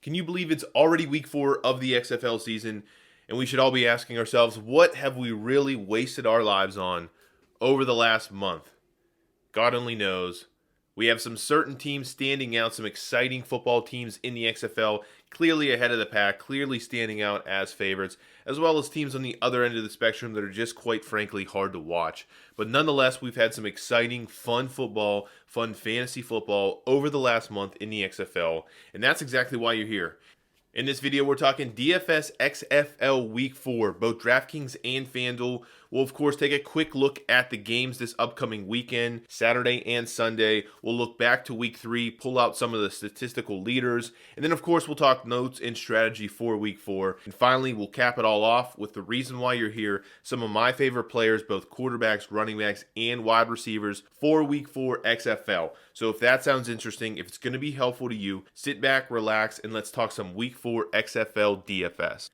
Can you believe it's already week 4 of the XFL season, and we should all be asking ourselves, what have we really wasted our lives on over the last month? God only knows. We have some certain teams standing out, some exciting football teams in the XFL, clearly ahead of the pack, clearly standing out as favorites, as well as teams on the other end of the spectrum that are just quite frankly hard to watch. But nonetheless, we've had some exciting, fun football, fun fantasy football over the last month in the XFL, and that's exactly why you're here. In this video, we're talking DFS XFL Week 4, both DraftKings and FanDuel. We'll, of course, take a quick look at the games this upcoming weekend, Saturday and Sunday. We'll look back to Week 3, pull out some of the statistical leaders, and then, of course, we'll talk notes and strategy for Week 4. And finally, we'll cap it all off with the reason why you're here, some of my favorite players, both quarterbacks, running backs, and wide receivers for Week 4 XFL. So if that sounds interesting, if it's going to be helpful to you, sit back, relax, and let's talk some Week 4 XFL DFS.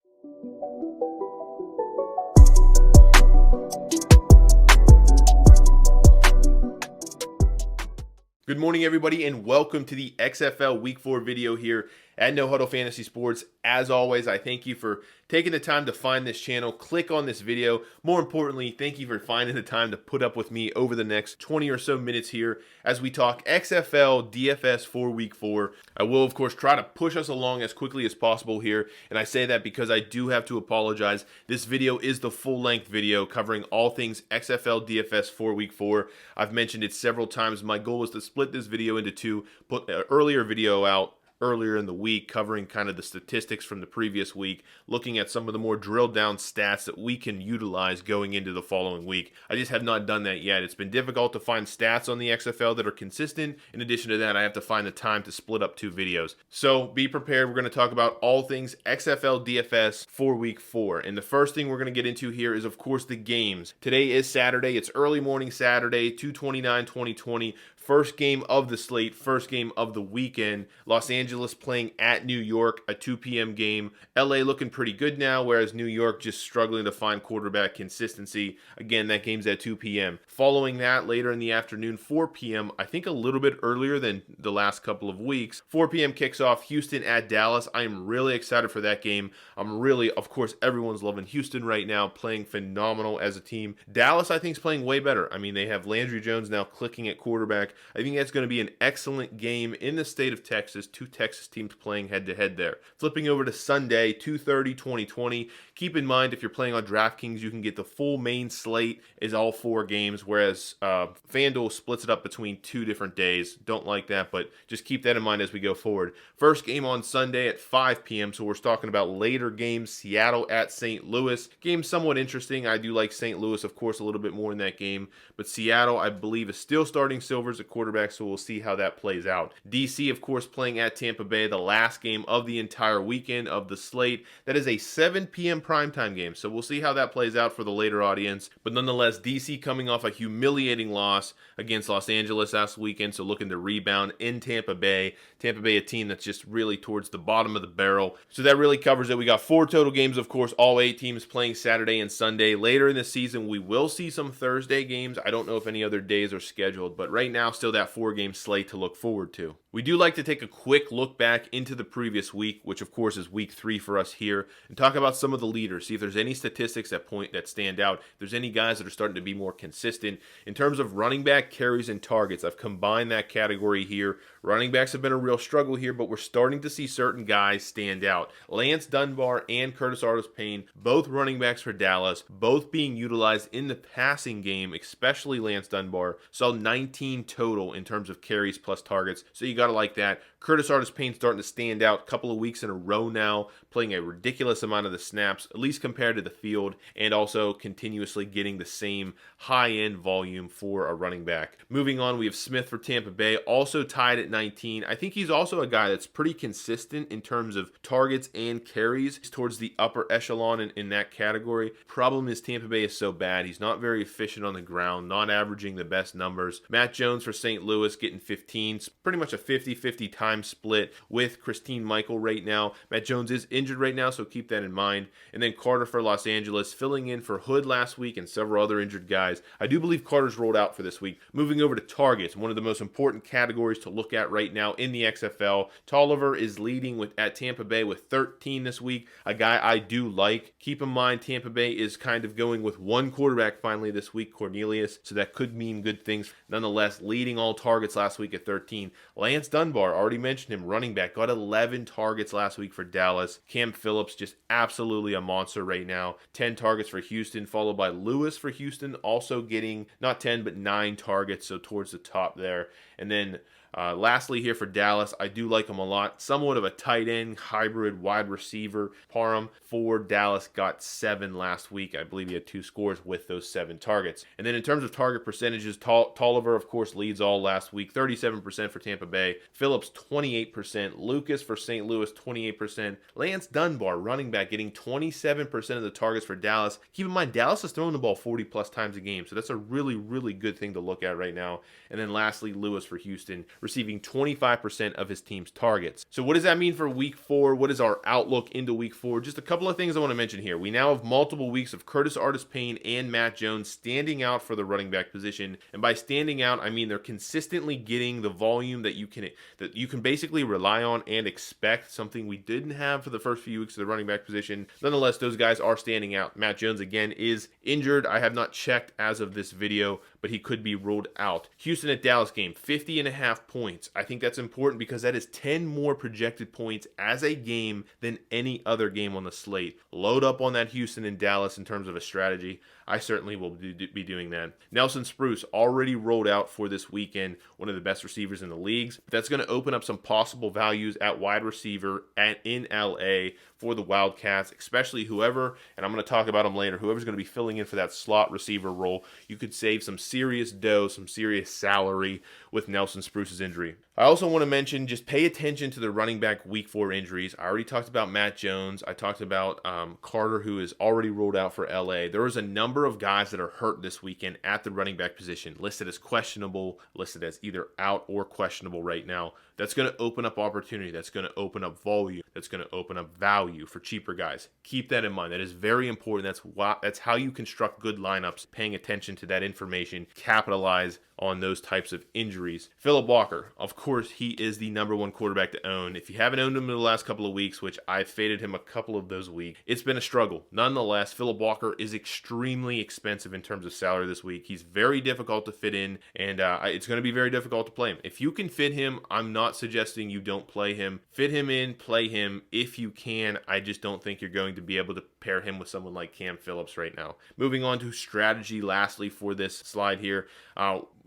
Good morning, everybody, and welcome to the XFL Week 4 video here at No Huddle Fantasy Sports. As always, I thank you for taking the time to find this channel, click on this video. More importantly, thank you for finding the time to put up with me over the next 20 or so minutes here as we talk XFL DFS for Week 4. I will, of course, try to push us along as quickly as possible here, and I say that because I do have to apologize. This video is the full-length video covering all things XFL DFS for Week 4. I've mentioned it several times. My goal was to split this video into two, put an earlier video out earlier in the week covering kind of the statistics from the previous week, looking at some of the more drilled down stats that we can utilize going into the following week. I just have not done that yet. It's been difficult to find stats on the XFL that are consistent. In addition to that, I have to find the time to split up two videos. So be prepared. We're going to talk about all things XFL DFS for Week 4. And the first thing we're going to get into here is, of course, the games. Today is Saturday. It's early morning Saturday, 2/29/2020. First game of the slate, first game of the weekend. Los Angeles playing at New York, a 2 p.m. game. LA looking pretty good now, whereas New York just struggling to find quarterback consistency. Again, that game's at 2 p.m. Following that, later in the afternoon, 4 p.m., I think a little bit earlier than the last couple of weeks. 4 p.m. kicks off Houston at Dallas. I am really excited for that game. Of course, everyone's loving Houston right now, playing phenomenal as a team. Dallas, I think, is playing way better. I mean, they have Landry Jones now clicking at quarterback. I think that's going to be an excellent game in the state of Texas. Two Texas teams playing head-to-head there. Flipping over to Sunday, 2/30/2020. Keep in mind, if you're playing on DraftKings, you can get the full main slate is all 4 games, whereas FanDuel splits it up between 2 different days. Don't like that, but just keep that in mind as we go forward. First game on Sunday at 5 p.m., so we're talking about later games. Seattle at St. Louis. Game somewhat interesting. I do like St. Louis, of course, a little bit more in that game, but Seattle, I believe, is still starting Silvers at quarterback, so we'll see how that plays out. DC, of course, playing at Tampa Bay, the last game of the entire weekend of the slate. That is a 7 p.m. primetime game, so we'll see how that plays out for the later audience. But nonetheless, DC coming off a humiliating loss against Los Angeles last weekend, so looking to rebound in Tampa Bay. Tampa Bay, a team that's just really towards the bottom of the barrel. So that really covers it. We got 4 total games, of course, all 8 teams playing Saturday and Sunday. Later in the season, we will see some Thursday games. I don't know if any other days are scheduled, but right now, still that 4-game slate to look forward to. We do like to take a quick look back into the previous week, which of course is week 3 for us here, and talk about some of the leaders, see if there's any statistics that stand out, if there's any guys that are starting to be more consistent. In terms of running back carries and targets, I've combined that category here. Running backs have been a real struggle here, but we're starting to see certain guys stand out. Lance Dunbar and Curtis Artis-Payne, both running backs for Dallas, both being utilized in the passing game, especially Lance Dunbar, saw 19 total in terms of carries plus targets, so you got to like that. Curtis Artis-Payne starting to stand out a couple of weeks in a row now, playing a ridiculous amount of the snaps, at least compared to the field, and also continuously getting the same high-end volume for a running back. Moving on, we have Smith for Tampa Bay, also tied at 19. I think he's also a guy that's pretty consistent in terms of targets and carries. He's towards the upper echelon in that category. Problem is Tampa Bay is so bad. He's not very efficient on the ground, not averaging the best numbers. Matt Jones for St. Louis getting 15. It's pretty much a 50-50 time split with Christine Michael right now. Matt Jones is injured right now, so keep that in mind. And then Carter for Los Angeles, filling in for Hood last week and several other injured guys. I do believe Carter's rolled out for this week. Moving over to targets, one of the most important categories to look at right now in the XFL. Tolliver is leading at Tampa Bay with 13 this week, a guy I do like. Keep in mind, Tampa Bay is kind of going with one quarterback finally this week, Cornelius, so that could mean good things. Nonetheless, leading all targets last week at 13. Lance Dunbar, already mentioned him, running back, got 11 targets last week for Dallas. Cam Phillips, just absolutely a monster right now. 10 targets for Houston, followed by Lewis for Houston, also getting not 10 but 9 targets, so towards the top there. And then lastly here for Dallas, I do like him a lot. Somewhat of a tight end, hybrid wide receiver. Parham for Dallas got 7 last week. I believe he had 2 scores with those 7 targets. And then in terms of target percentages, Tolliver, of course, leads all last week. 37% for Tampa Bay. Phillips, 28%. Lucas for St. Louis, 28%. Lance Dunbar, running back, getting 27% of the targets for Dallas. Keep in mind, Dallas is throwing the ball 40-plus times a game, so that's a really, really good thing to look at right now. And then lastly, Lewis for Houston, receiving 25% of his team's targets. So what does that mean for week 4? What is our outlook into week 4? Just a couple of things I want to mention here. We now have multiple weeks of Curtis Artis-Payne and Matt Jones standing out for the running back position. And by standing out, I mean they're consistently getting the volume that you can basically rely on and expect, something we didn't have for the first few weeks of the running back position. Nonetheless, those guys are standing out. Matt Jones, again, is injured. I have not checked as of this video, but he could be ruled out. Houston at Dallas game, 50.5 points. I think that's important because that is 10 more projected points as a game than any other game on the slate. Load up on that Houston and Dallas in terms of a strategy. I certainly will be doing that. Nelson Spruce already rolled out for this weekend, one of the best receivers in the leagues. That's going to open up some possible values at wide receiver in LA for the Wildcats, especially whoever, and I'm going to talk about them later, whoever's going to be filling in for that slot receiver role. You could save some serious dough, some serious salary with Nelson Spruce's injury. I also want to mention, just pay attention to the running back week 4 injuries. I already talked about Matt Jones. I talked about Carter, who is already ruled out for LA. There was a number of guys that are hurt this weekend at the running back position, listed as questionable, listed as either out or questionable right now. That's going to open up opportunity. That's going to open up volume. That's going to open up value for cheaper guys. Keep that in mind. That is very important. That's how you construct good lineups, paying attention to that information, capitalize on those types of injuries. Phillip Walker, of course, he is the #1 quarterback to own. If you haven't owned him in the last couple of weeks, which I faded him a couple of those weeks, it's been a struggle. Nonetheless, Phillip Walker is extremely expensive in terms of salary this week. He's very difficult to fit in, and it's going to be very difficult to play him. If you can fit him, I'm not suggesting you don't play him. Fit him in, play him if you can. I just don't think you're going to be able to pair him with someone like Cam Phillips right now. Moving on to strategy lastly for this slide here.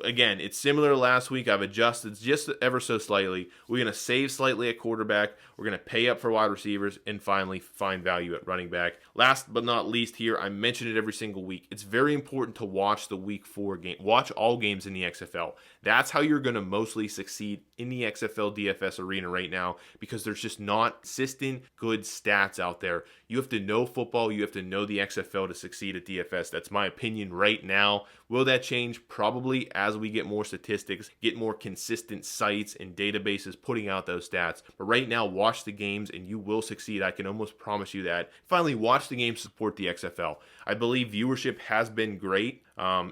Again, it's similar to last week. I've adjusted just ever so slightly. We're going to save slightly at quarterback. We're going to pay up for wide receivers, and finally find value at running back. Last but not least here, I mention it every single week. It's very important to watch the week 4 game. Watch all games in the XFL. That's how you're going to mostly succeed in the XFL DFS arena right now, because there's just not consistent good stats out there. You have to know football. You have to know the XFL to succeed at DFS. That's my opinion right now. Will that change? Probably as we get more statistics, get more consistent sites and databases putting out those stats. But right now, watch the games and you will succeed. I can almost promise you that. Finally, watch the games to support the XFL. I believe viewership has been great.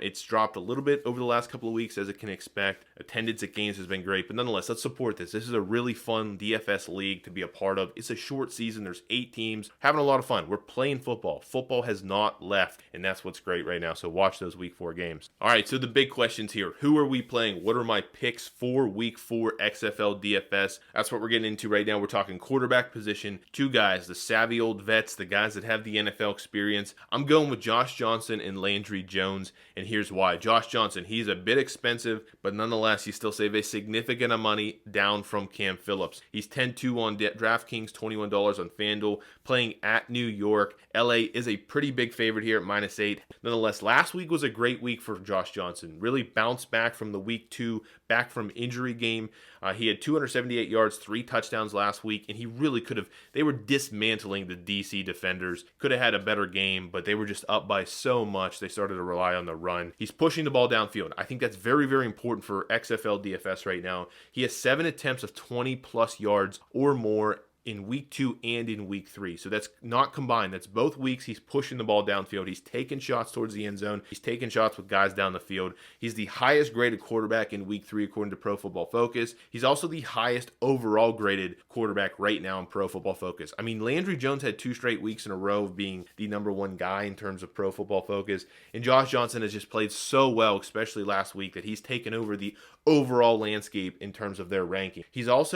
It's dropped a little bit over the last couple of weeks, as it can expect. Attendance at games has been great, but nonetheless, let's support this. This is a really fun DFS league to be a part of. It's a short season. There's 8 teams. Having a lot of fun. We're playing football. Football has not left, and that's what's great right now. So watch those week 4 games. All right, so the big questions here. Who are we playing? What are my picks for week 4 XFL DFS? That's what we're getting into right now. We're talking quarterback position. 2 guys, the savvy old vets, the guys that have the NFL experience. I'm going with Josh Johnson and Landry Jones. And here's why. Josh Johnson, he's a bit expensive, but nonetheless, you still save a significant amount of money down from Cam Phillips. He's 10-2 on DraftKings, $21 on FanDuel, playing at New York. LA is a pretty big favorite here at -8. Nonetheless, last week was a great week for Josh Johnson. Really bounced back from the week 2, back from injury game. He had 278 yards, 3 touchdowns last week, and he really could have, they were dismantling the DC defenders. Could have had a better game, but they were just up by so much, they started to rely on the run. He's pushing the ball downfield. I think that's very, very important for XFL DFS right now. He has 7 attempts of 20-plus yards or more in week 2 and in week 3. So that's not combined. That's both weeks. He's pushing the ball downfield. He's taking shots towards the end zone. He's taking shots with guys down the field. He's the highest graded quarterback in week 3 according to Pro Football Focus. He's also the highest overall graded quarterback right now in Pro Football Focus. I mean, Landry Jones had 2 straight weeks in a row of being the number 1 guy in terms of Pro Football Focus. And Josh Johnson has just played so well, especially last week, that he's taken over the overall landscape in terms of their ranking. He has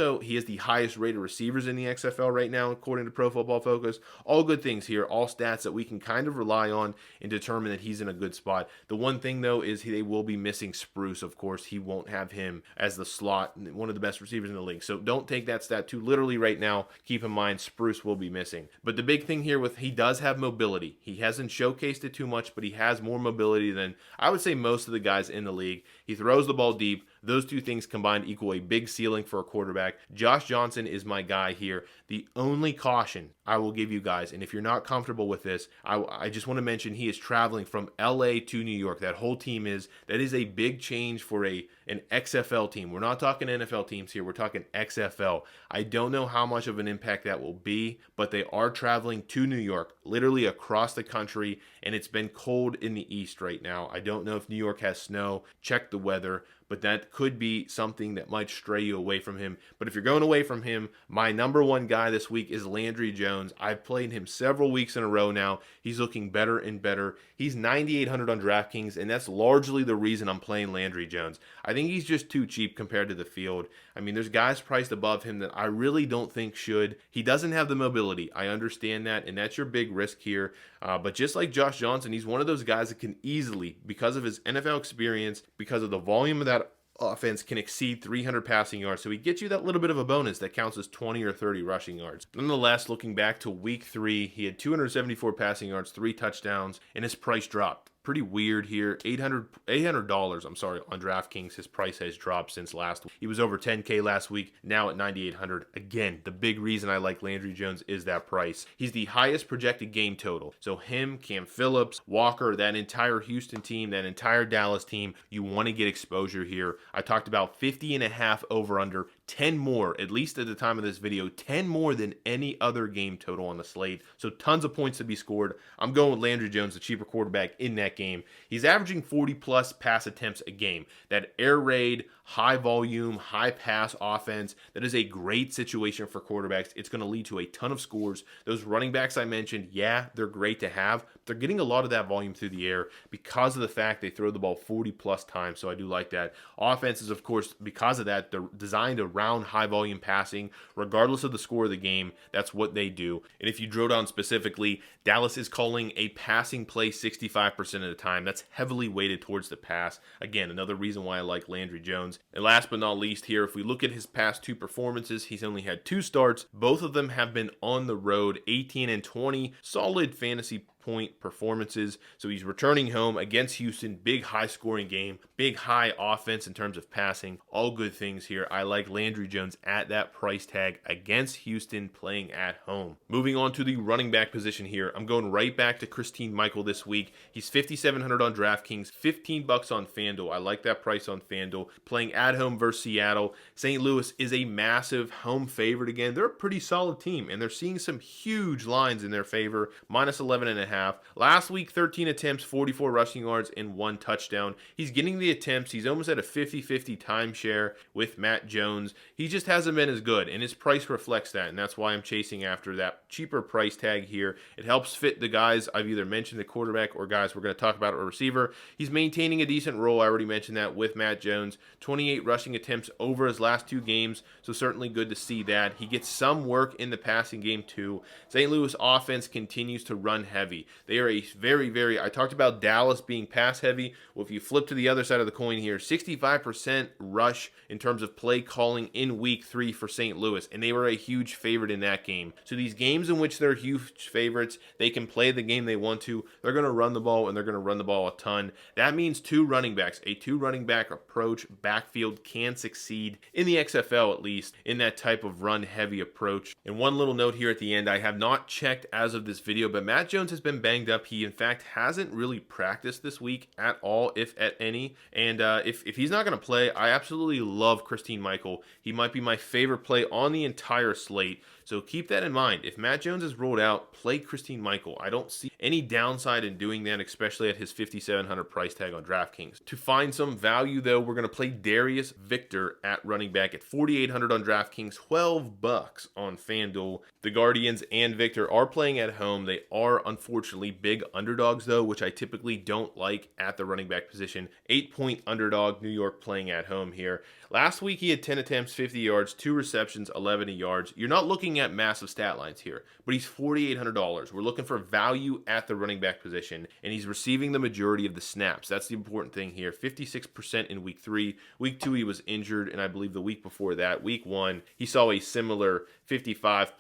the highest rated receivers in the XFL right now according to Pro Football Focus. All good things here, all stats that we can kind of rely on and determine that he's in a good spot. The one thing though is they will be missing Spruce, of course. He won't have him as the slot, one of the best receivers in the league. So don't take that stat too literally right now. Keep in mind Spruce will be missing. But the big thing here he does have mobility. He hasn't showcased it too much, but he has more mobility than I would say most of the guys in the league. He throws the ball deep. Those two things combined equal a big ceiling for a quarterback. Josh Johnson is my guy here. The only caution I will give you guys, and if you're not comfortable with this, I just want to mention he is traveling from LA to New York. That whole team that is a big change for an XFL team. We're not talking NFL teams here. We're talking XFL. I don't know how much of an impact that will be, but they are traveling to New York, literally across the country, and it's been cold in the east right now. I don't know if New York has snow. Check the weather. But that could be something that might stray you away from him. But if you're going away from him, my #1 guy this week is Landry Jones. I've played him several weeks in a row now. He's looking better and better. He's 9,800 on DraftKings, and that's largely the reason I'm playing Landry Jones. I think he's just too cheap compared to the field. I mean, there's guys priced above him that I really don't think should. He doesn't have the mobility. I understand that, and that's your big risk here. But just like Josh Johnson, he's one of those guys that can easily, because of his NFL experience, because of the volume of that offense, can exceed 300 passing yards. So he gets you that little bit of a bonus that counts as 20 or 30 rushing yards. Nonetheless, looking back to week 3, he had 274 passing yards, 3 touchdowns, and his price dropped. Pretty weird here. $800 on DraftKings. His price has dropped since last week. He was over 10K last week, now at 9,800. Again, the big reason I like Landry Jones is that price. He's the highest projected game total. So him, Cam Phillips, Walker, that entire Houston team, that entire Dallas team, you want to get exposure here. I talked about 50.5 over under, 10 more, at least at the time of this video, 10 more than any other game total on the slate. So tons of points to be scored. I'm going with Landry Jones, the cheaper quarterback in that game. He's averaging 40 plus pass attempts a game. That air raid, high volume, high pass offense, that is a great situation for quarterbacks. It's going to lead to a ton of scores. Those running backs I mentioned, yeah, they're great to have. They're getting a lot of that volume through the air because of the fact they throw the ball 40 plus times. So I do like that. Offenses, of course, because of that, they're designed around high volume passing. Regardless of the score of the game, that's what they do. And if you drill down specifically, Dallas is calling a passing play 65% of the time. That's heavily weighted towards the pass. Again, another reason why I like Landry Jones. And last but not least here, if we look at his past 2 performances, he's only had 2 starts. Both of them have been on the road, 18 and 20. Solid fantasy point performances. So he's returning home against Houston. Big high scoring game. Big high offense in terms of passing. All good things here. I like Landry Jones at that price tag against Houston playing at home. Moving on to the running back position here. I'm going right back to Christine Michael this week. He's 5,700 on DraftKings, $15 on FanDuel. I like that price on FanDuel. Playing at home versus Seattle. St. Louis is a massive home favorite again. They're a pretty solid team, and they're seeing some huge lines in their favor. Minus 11.5. Last week, 13 attempts, 44 rushing yards, and 1 touchdown. He's getting the attempts. He's almost at a 50-50 timeshare with Matt Jones. He just hasn't been as good, and his price reflects that, and that's why I'm chasing after that cheaper price tag here. It helps fit the guys I've either mentioned, the quarterback, or guys we're going to talk about, or receiver. He's maintaining a decent role. I already mentioned that with Matt Jones. 28 rushing attempts over his last 2 games, so certainly good to see that. He gets some work in the passing game too. St. Louis offense continues to run heavy. They are a very, I talked about Dallas being pass heavy. Well, if you flip to the other side of the coin here, 65% rush in terms of play calling in week 3 for St. Louis, and they were a huge favorite in that game. So these games in which they're huge favorites, they can play the game they want to. They're going to run the ball, and they're going to run the ball a ton. That means 2 running backs. A 2 running back approach backfield can succeed in the XFL, at least, in that type of run heavy approach. And one little note here at the end, I have not checked as of this video, but Matt Jones has been banged up. He in fact hasn't really practiced this week at all, if at any. And if he's not going to play, I absolutely love Christine Michael. He might be my favorite play on the entire slate. So keep that in mind. If Matt Jones is rolled out, play Christine Michael. I don't see any downside in doing that, especially at his $5,700 price tag on DraftKings. To find some value, though, we're going to play Darius Victor at running back at $4,800 on DraftKings, $12 on FanDuel. The Guardians and Victor are playing at home. They are unfortunately big underdogs, though, which I typically don't like at the running back position. 8-point underdog, New York playing at home here. Last week he had 10 attempts, 50 yards, 2 receptions, 11 yards. You're not looking at massive stat lines here, but he's $4,800. We're looking for value at the running back position, and he's receiving the majority of the snaps. That's the important thing here. 56% in week 3. Week 2 he was injured, and I believe the week before that, week 1, he saw a similar 55+%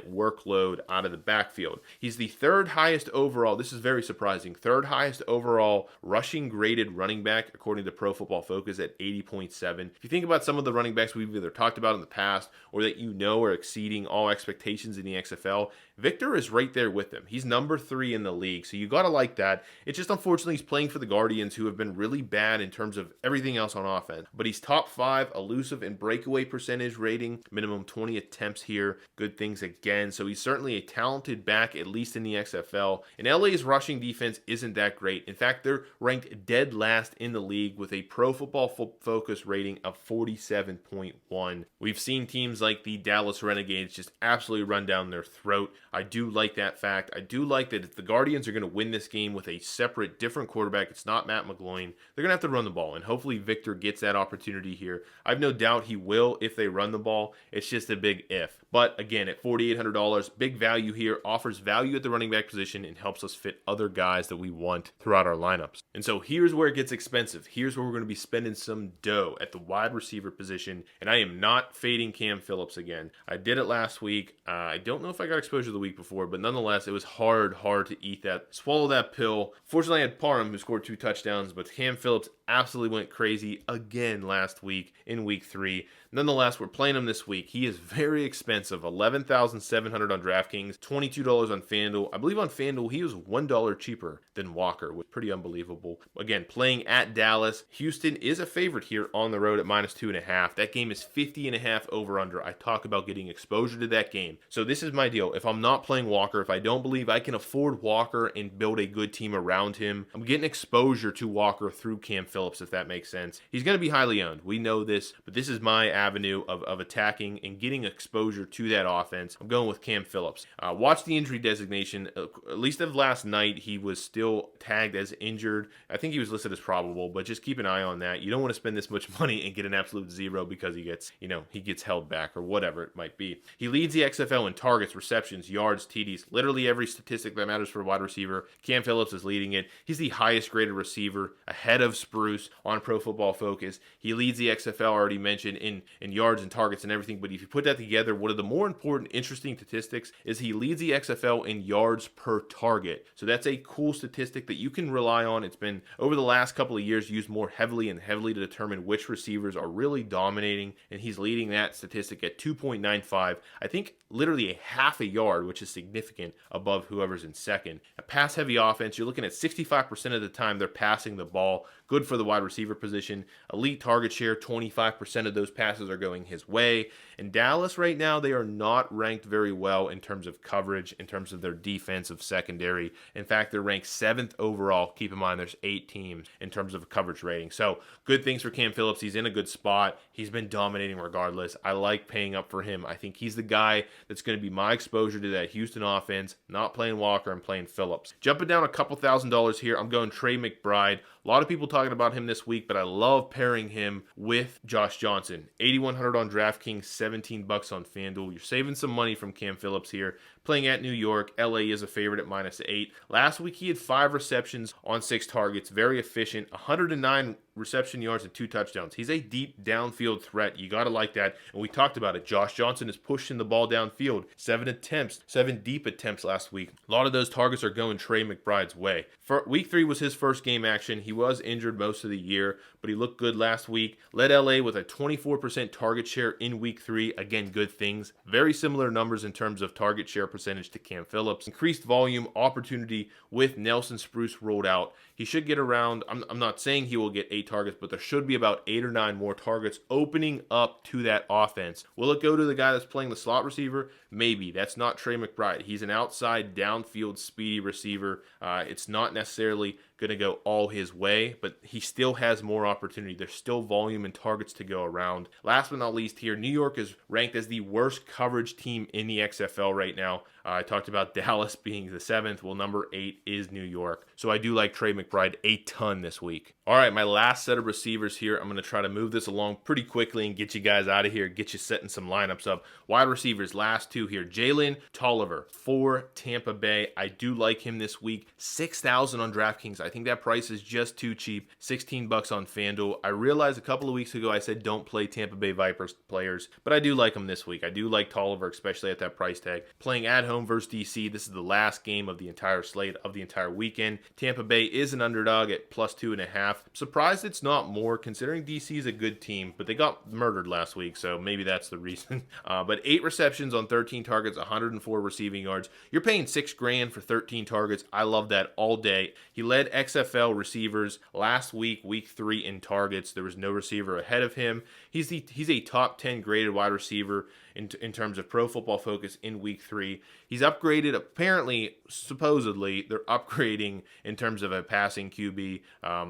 workload out of the backfield. He's the third highest overall, this is very surprising, third highest overall rushing graded running back according to Pro Football Focus at 80.7. If you think about some of the running backs we've either talked about in the past or that you know are exceeding all expectations in the XFL, Victor is right there with them. He's number 3 in the league, so you got to like that. It's just unfortunately he's playing for the Guardians, who have been really bad in terms of everything else on offense. But he's top 5 elusive and breakaway percentage rating, minimum 20 attempts here. Good things again. So he's certainly a talented back, at least in the XFL. And LA's rushing defense isn't that great. In fact, they're ranked dead last in the league with a Pro Football Focus rating of 47.1. We've seen teams like the Dallas Renegades just absolutely run down their throat. I do like that fact. I do like that if the Guardians are going to win this game with a separate, different quarterback, it's not Matt McGloin, they're going to have to run the ball, and hopefully Victor gets that opportunity here. I have no doubt he will if they run the ball. It's just a big if. But again, at $4,800, big value here, offers value at the running back position and helps us fit other guys that we want throughout our lineups. And so here's where it gets expensive. Here's where we're going to be spending some dough at the wide receiver position, and I am not fading Cam Phillips again. I did it last week. I don't know if I got exposure the week before, but nonetheless, it was hard to eat that, swallow that pill. Fortunately, I had Parham, who scored 2 touchdowns, but Cam Phillips absolutely went crazy again last week in week 3. Nonetheless, we're playing him this week. He is very expensive, $11,700 on DraftKings, $22 on FanDuel. I believe on FanDuel he was $1 cheaper than Walker, which is pretty unbelievable. Again, playing at Dallas. Houston is a favorite here on the road at -2.5. That game is 50.5 over/under. I talk about getting exposure to that game. So this is my deal. If I'm not playing Walker, if I don't believe I can afford Walker and build a good team around him, I'm getting exposure to Walker through Cam Phillips, if that makes sense. He's going to be highly owned. We know this, but this is my avenue of attacking and getting exposure to that offense. I'm going with Cam Phillips. Watch the injury designation. At least of last night, he was still tagged as injured. I think he was listed as probable, but just keep an eye on that. You don't want to spend this much money and get an absolute zero because he gets held back or whatever it might be. He leads the XFL in targets, receptions, yards, TDs, literally every statistic that matters for a wide receiver. Cam Phillips is leading it. He's the highest graded receiver ahead of Spruce on Pro Football Focus. He leads the XFL, already mentioned, in yards and targets and everything, but if you put that together, one of the more important, interesting statistics is he leads the XFL in yards per target. So that's a cool statistic that you can rely on. It's been, over the last couple of years, used more heavily to determine which receivers are really dominating, and he's leading that statistic at 2.95. I think literally a half a yard, which is significant, above whoever's in second. A pass-heavy offense, you're looking at 65% of the time they're passing the ball. Good for the wide receiver position. Elite target share, 25% of those passes are going his way. In Dallas right now, they are not ranked very well in terms of coverage, in terms of their defensive secondary. In fact, they're ranked 7th overall. Keep in mind, there's 8 teams in terms of coverage rating. So good things for Cam Phillips. He's in a good spot. He's been dominating regardless. I like paying up for him. I think he's the guy that's going to be my exposure to that Houston offense. Not playing Walker, I'm playing Phillips. Jumping down a couple $1,000s here, I'm going Trey McBride. A lot of people talking about him this week, but I love pairing him with Josh Johnson. $8,100 on DraftKings, $17 on FanDuel. You're saving some money from Cam Phillips here. Playing at New York, LA is a favorite at -8. Last week, he had 5 receptions on 6 targets. Very efficient. 109 reception yards and 2 touchdowns. He's a deep downfield threat. You got to like that. And we talked about it. Josh Johnson is pushing the ball downfield. 7 deep attempts last week. A lot of those targets are going Trey McBride's way. For week 3 was his first game action. He was injured most of the year, but he looked good last week. Led LA with a 24% target share in week 3. Again, good things. Very similar numbers in terms of target share percentage to Cam Phillips. Increased volume, opportunity with Nelson Spruce rolled out. He should get around, I'm not saying he will get 8 targets, but there should be about 8 or 9 more targets opening up to that offense. Will it go to the guy that's playing the slot receiver? Maybe. That's not Trey McBride. He's an outside, downfield, speedy receiver. It's not necessarily going to go all his way, but he still has more opportunity. There's still volume and targets to go around. Last but not least here, New York is ranked as the worst coverage team in the XFL right now. I talked about Dallas being the 7th. Well, number 8 is New York. So I do like Trey McBride a ton this week. All right, my last set of receivers here. I'm going to try to move this along pretty quickly and get you guys out of here, get you setting some lineups up. Wide receivers, last 2 here. Jalen Tolliver for Tampa Bay. I do like him this week. 6,000 on DraftKings. I think that price is just too cheap. 16 bucks on FanDuel. I realized a couple of weeks ago I said don't play Tampa Bay Vipers players, but I do like him this week. I do like Tolliver, especially at that price tag. Playing at home versus DC. This is the last game of the entire slate of the entire weekend. Tampa Bay is an underdog at plus 2.5. Surprised it's not more, considering DC is a good team, but they got murdered last week, so maybe that's the reason. But 8 receptions on 13 targets, 104 receiving yards. You're paying $6,000 for 13 targets. I love that all day. He led XFL receivers last week, week 3 in targets. There was no receiver ahead of him. He's a top 10 graded wide receiver in terms of Pro Football Focus in week 3. He's upgraded, apparently, supposedly, they're upgrading in terms of a passing QB.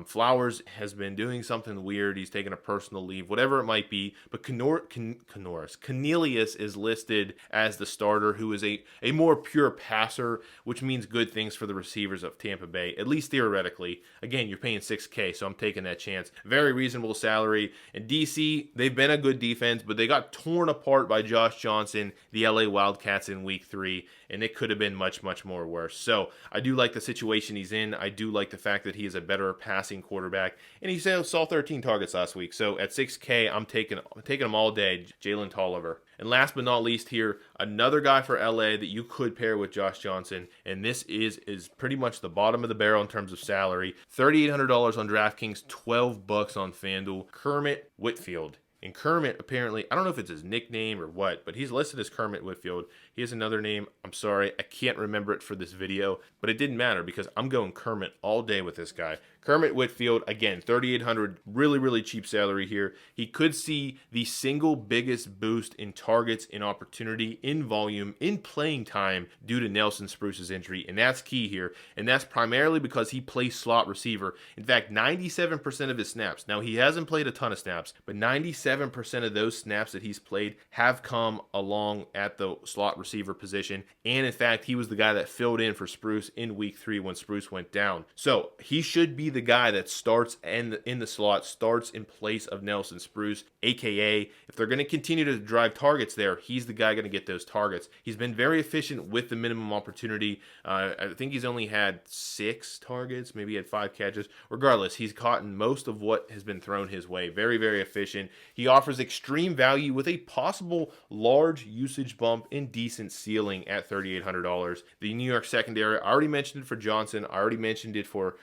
Flowers has been doing something weird. He's taken a personal leave, whatever it might be. But Cornelius is listed as the starter, who is a more pure passer, which means good things for the receivers of Tampa Bay, at least theoretically. Again, you're paying $6,000, so I'm taking that chance. Very reasonable salary. And DC, they've been a good defense, but they got torn apart by Josh Johnson, the LA Wildcats in week 3, and it could have been much, much more worse. So I do like the situation he's in. I do like the fact that he is a better passing quarterback, and he saw 13 targets last week. So at $6,000, I'm taking him all day, Jalen Tolliver. And last but not least here, another guy for LA that you could pair with Josh Johnson, and this is pretty much the bottom of the barrel in terms of salary. $3,800 on DraftKings, 12 bucks on FanDuel. Kermit Whitfield. And Kermit, apparently, I don't know if it's his nickname or what, but he's listed as Kermit Whitfield. He has another name. I'm sorry, I can't remember it for this video, but it didn't matter because I'm going Kermit all day with this guy. Kermit Whitfield, again, $3,800, really, really cheap salary here. He could see the single biggest boost in targets, in opportunity, in volume, in playing time due to Nelson Spruce's injury, and that's key here. And that's primarily because he plays slot receiver. In fact, 97% of his snaps. Now, he hasn't played a ton of snaps, but 97% of those snaps that he's played have come along at the slot receiver position. And in fact, he was the guy that filled in for Spruce in week 3 when Spruce went down. So he should be the guy that starts in the slot, starts in place of Nelson Spruce, aka if they're going to continue to drive targets there, he's the guy going to get those targets. He's been very efficient with the minimum opportunity. I think he's only had 6 targets, maybe he had 5 catches. Regardless, he's caught in most of what has been thrown his way. Very, very efficient. He offers extreme value with a possible large usage bump and decent ceiling at $3,800. The New York secondary, I already mentioned it for Johnson. I already mentioned it for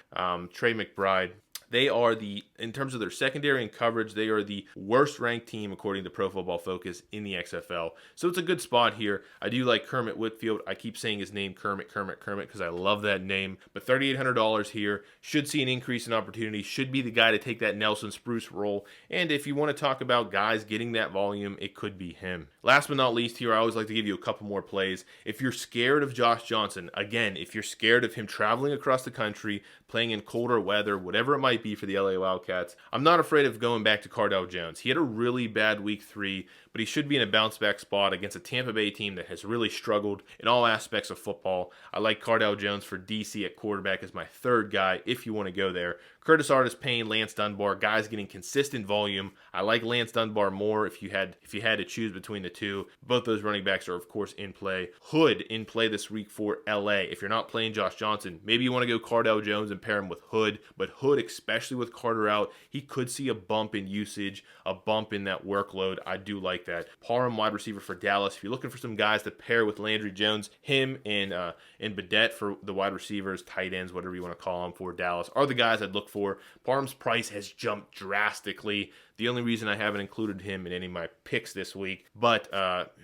Trey McBride. They are in terms of their secondary and coverage, they are the worst ranked team according to Pro Football Focus in the XFL. So it's a good spot here. I do like Kermit Whitfield. I keep saying his name, Kermit, because I love that name. But $3,800 here should see an increase in opportunity, should be the guy to take that Nelson Spruce role. And if you want to talk about guys getting that volume, it could be him. Last but not least here, I always like to give you a couple more plays. If you're scared of Josh Johnson, again, if you're scared of him traveling across the country, playing in colder weather, whatever it might be for the LA Wildcats, I'm not afraid of going back to Cardale Jones. He had a really bad week 3, but he should be in a bounce back spot against a Tampa Bay team that has really struggled in all aspects of football. I like Cardale Jones for DC at quarterback as my 3rd guy if you want to go there. Curtis Artis Payne, Lance Dunbar, guys getting consistent volume. I like Lance Dunbar more if you had to choose between the two. Both those running backs are, of course, in play. Hood in play this week for LA. If you're not playing Josh Johnson, maybe you want to go Cardale Jones and pair him with Hood. But Hood, especially with Carter out, he could see a bump in usage, a bump in that workload. I do like that. Parham, wide receiver for Dallas. If you're looking for some guys to pair with Landry Jones, him and Badette for the wide receivers, tight ends, whatever you want to call them for Dallas, are the guys I'd look for. Parham's price has jumped drastically. The only reason I haven't included him in any of my picks this week, but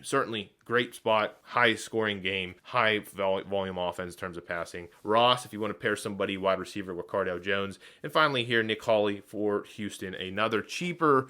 certainly great spot, high scoring game, high volume offense in terms of passing. Ross, if you want to pair somebody wide receiver with Cardale Jones. And finally here, Nick Hawley for Houston, another cheaper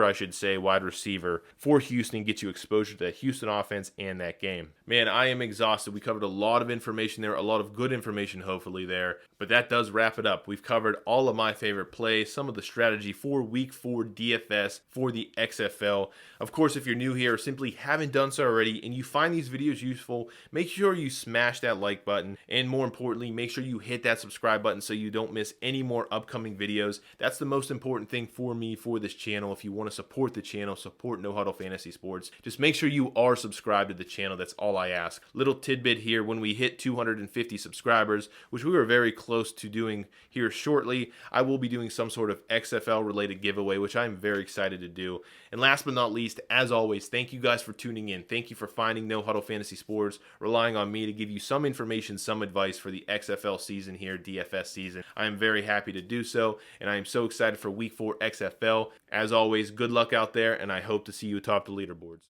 I should say, wide receiver for Houston, get you exposure to that Houston offense and that game. Man, I am exhausted. We covered a lot of information there, a lot of good information hopefully there, but that does wrap it up. We've covered all of my favorite plays, some of the strategy for week 4 DFS for the XFL. Of course, if you're new here or simply haven't done so already and you find these videos useful, make sure you smash that like button, and more importantly, make sure you hit that subscribe button so you don't miss any more upcoming videos. That's the most important thing for me for this channel. If you want to support the channel, support No Huddle Fantasy Sports, just make sure you are subscribed to the channel. That's all I ask. Little tidbit here, when we hit 250 subscribers, which we were very close to doing here shortly, I will be doing some sort of XFL related giveaway, which I'm very excited to do. And last but not least, as always, thank you guys for tuning in. Thank you for finding No Huddle Fantasy Sports, relying on me to give you some information, some advice for the XFL season here, DFS season. I am very happy to do so, and I am so excited for week 4 XFL. As always, good luck out there, and I hope to see you atop the leaderboards.